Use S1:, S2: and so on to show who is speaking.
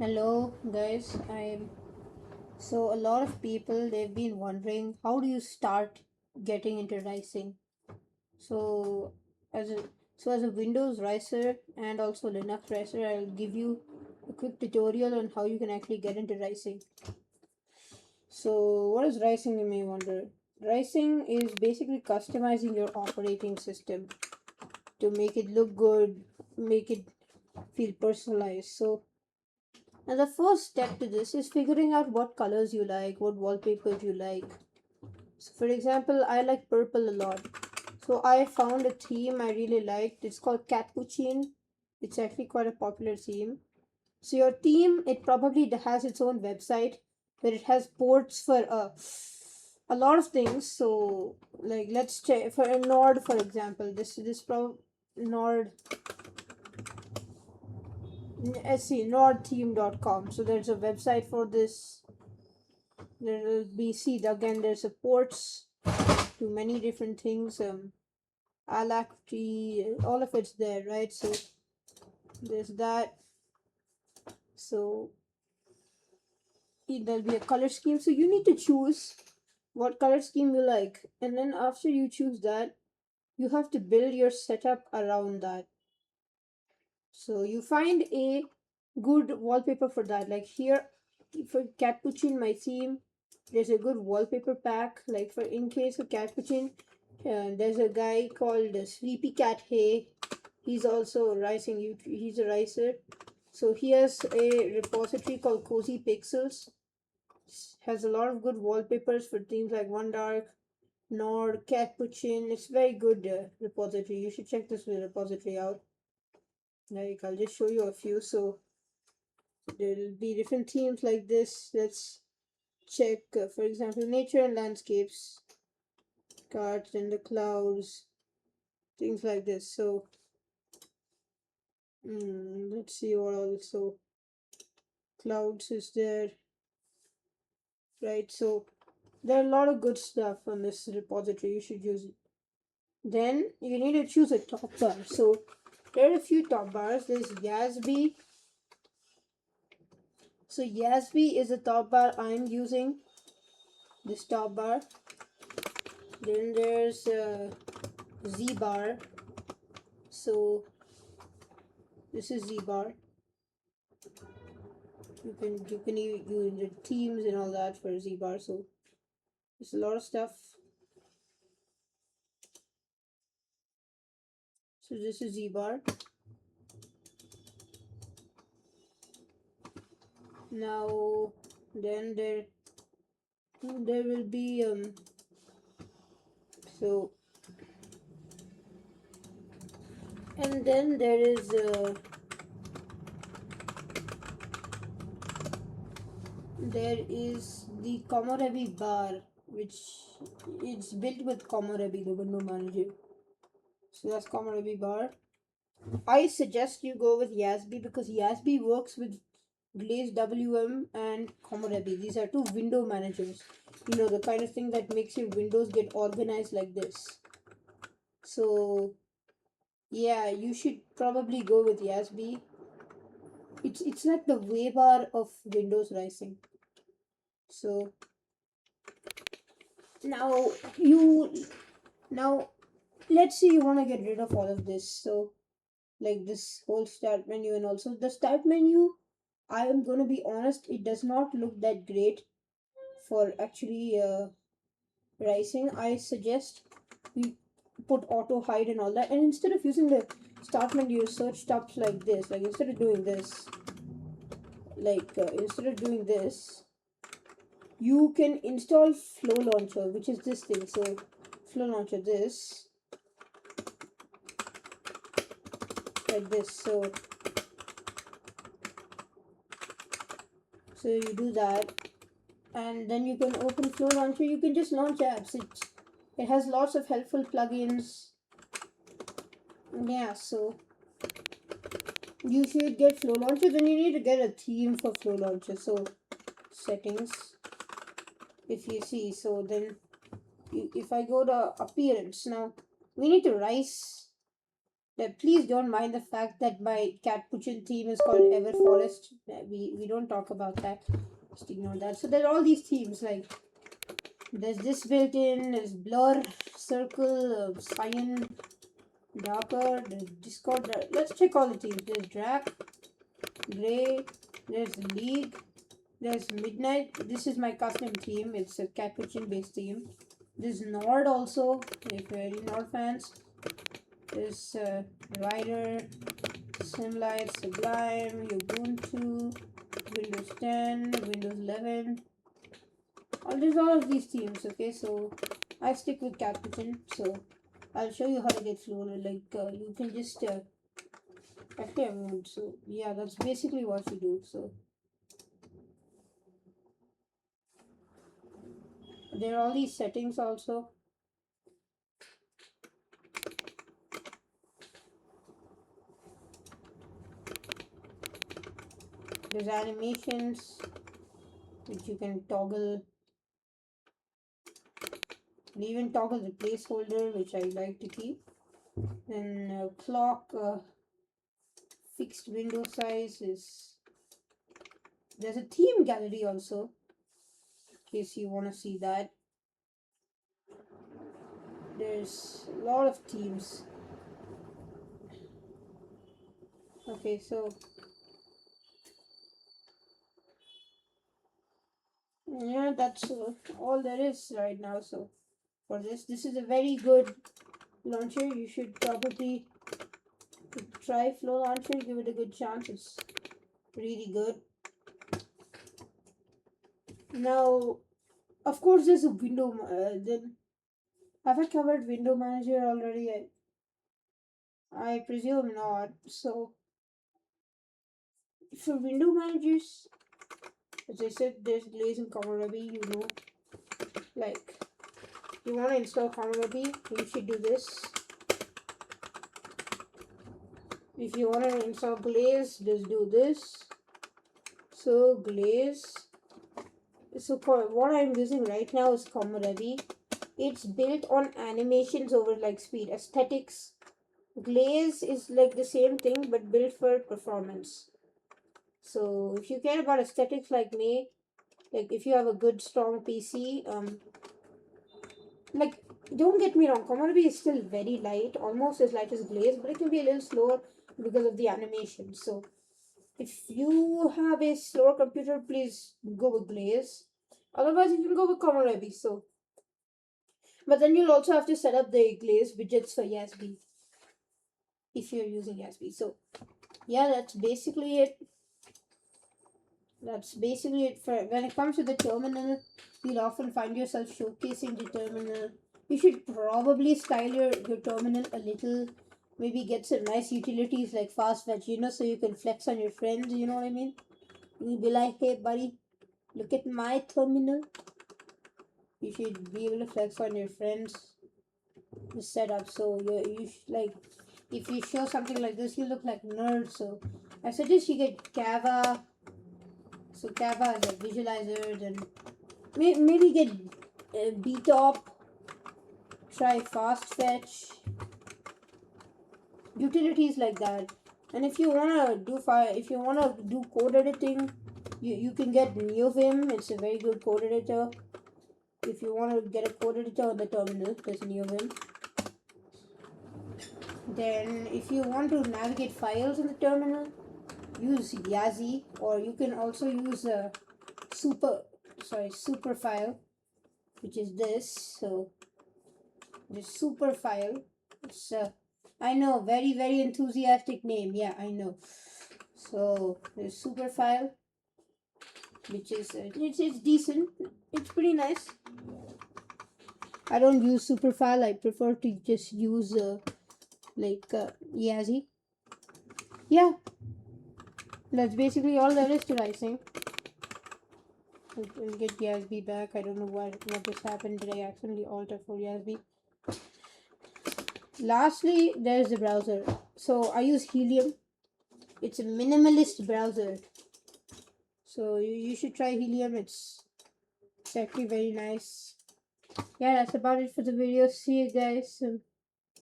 S1: Hello guys, I'm so a lot of people they've been wondering how do you start getting into Rising. So as a as a Windows Riser and also Linux Riser, I'll give you a quick tutorial on how you can actually get into Rising. So what is Rising, you may wonder? Rising is basically customizing your operating system to make it look good, make it feel personalized. So and the first step to this is figuring out what colors you like, what wallpapers you like. So for example, I like purple a lot. So I found a theme I really liked. It's called Capuchin. It's actually quite a popular theme. So your theme, it probably has its own website where it has ports for a lot of things. So like let's check for a Nord, for example. This Nord, let's see, nordtheme.com. So there's a website for this. There will be, see, again there's supports to many different things. Alacri, all of it's there, right? So there's that. So there'll be a color scheme, so you need to choose what color scheme you like, and then after you choose that, you have to build your setup around that. So you find a good wallpaper for that. Like here for Capuchin, my theme, there's a good wallpaper pack. Like for in case of Capuchin, there's a guy called Sleepy Cat Hey. He's also rising. He's a riser. So he has a repository called Cozy Pixels. Has a lot of good wallpapers for themes like One Dark, Nord, Capuchin. It's very good repository. You should check this repository out. Like I'll just show you a few. So there'll be different themes like this. Let's check, for example, nature and landscapes, cards and the clouds, things like this. So let's see what also clouds is there, right? So there are a lot of good stuff on this repository. You should use it. Then you need to choose a top bar. So there are a few top bars. There's Yasby. So Yasby is a top bar I'm using. This top bar. Then there's Z bar. So this is Z bar. You can use the themes and all that for Z bar. So there's a lot of stuff. So this is Z bar. Now then there will be so and then there is the Komorebi bar, which it's built with Komorebi, the window manager. So that's Komorebi bar. I suggest you go with Yasby because Yasby works with Glaze WM and Komorebi. These are two window managers. You know, the kind of thing that makes your windows get organized like this. So yeah, you should probably go with Yasby. It's like the Webar of Windows Rising. So now you now let's say you want to get rid of all of this. So like this whole start menu and also the start menu, I am going to be honest, it does not look that great for actually Rising. I suggest you put auto hide and all that, and instead of using the start menu search stuff like this, like instead of doing this, you can install Flow Launcher, which is this thing. So Flow Launcher, this, like this. So you do that, and then you can open Flow Launcher. You can just launch apps. It has lots of helpful plugins. Yeah, so you should get Flow Launcher. Then you need to get a theme for Flow Launcher. So settings, if you see, so then if I go to appearance, now we need to rise Please don't mind the fact that my Capuchin theme is called Everforest. We don't talk about that. Just ignore that. So there are all these themes like there's this built in, there's blur, circle, cyan, darker, there's Discord. Let's check all the themes. There's drag, gray, there's league, there's midnight. This is my custom theme. It's a Capuchin based theme. There's Nord also, if you're any Nord fans. There's Rider, Simlight, Sublime, Ubuntu, Windows 10, Windows 11. There's all of these themes, okay? So I stick with Capuchin. So I'll show you how to get Flow. Like you can just actually I won't. So yeah, that's basically what you do. So there are all these settings also. There's animations which you can toggle. And even toggle the placeholder, which I like to keep. Then clock, fixed window size is. There's a theme gallery also, in case you want to see that. There's a lot of themes. Okay, so yeah, that's all there is right now. So for this is a very good launcher. You should probably try Flow Launcher. Give it a good chance. It's really good. Now, of course, there's a window. Then have I covered Window Manager already? I presume not. So for window managers, as I said, there's Glaze and Komorebi. You know, like you want to install Komorebi, you should do this. If you want to install Glaze, just do this. So Glaze. So what I'm using right now is Komorebi. It's built on animations over like speed, aesthetics. Glaze is like the same thing but built for performance. So if you care about aesthetics like me, like if you have a good strong PC, like don't get me wrong, Komorebi is still very light, almost as light as Glaze, but it can be a little slower because of the animation. So if you have a slower computer, please go with Glaze. Otherwise, you can go with Komorebi. So, but then you'll also have to set up the Glaze widgets for YASB if you're using YASB. So, yeah, that's basically it. That's basically it. For when it comes to the terminal, you'll often find yourself showcasing the terminal. You should probably style your terminal a little. Maybe get some nice utilities like fast fetch, so you can flex on your friends, you know what I mean? You'll be like, hey buddy, look at my terminal. You should be able to flex on your friends. The setup, so you like, if you show something like this, you look like nerd. So I suggest you get Cava. So Cava is a visualizer. Then maybe get BTOP. Try fast fetch. Utilities like that. And if you wanna do code editing, you can get NeoVim. It's a very good code editor. If you want to get a code editor on the terminal, there's NeoVim. Then if you want to navigate files in the terminal, use Yazi, or you can also use a super file, which is this. So the super file, it's I know, very very enthusiastic name. Yeah, I know. So the super file, which is it's decent. It's pretty nice. I don't use super file. I prefer to just use Yazi. Yeah, that's basically all there is to Rising. We'll get YASB back. I don't know what just happened. Did I accidentally alter for YASB? Lastly, there's the browser. So I use Helium. It's a minimalist browser. So you should try Helium. It's actually very nice. Yeah, that's about it for the video. See you guys soon.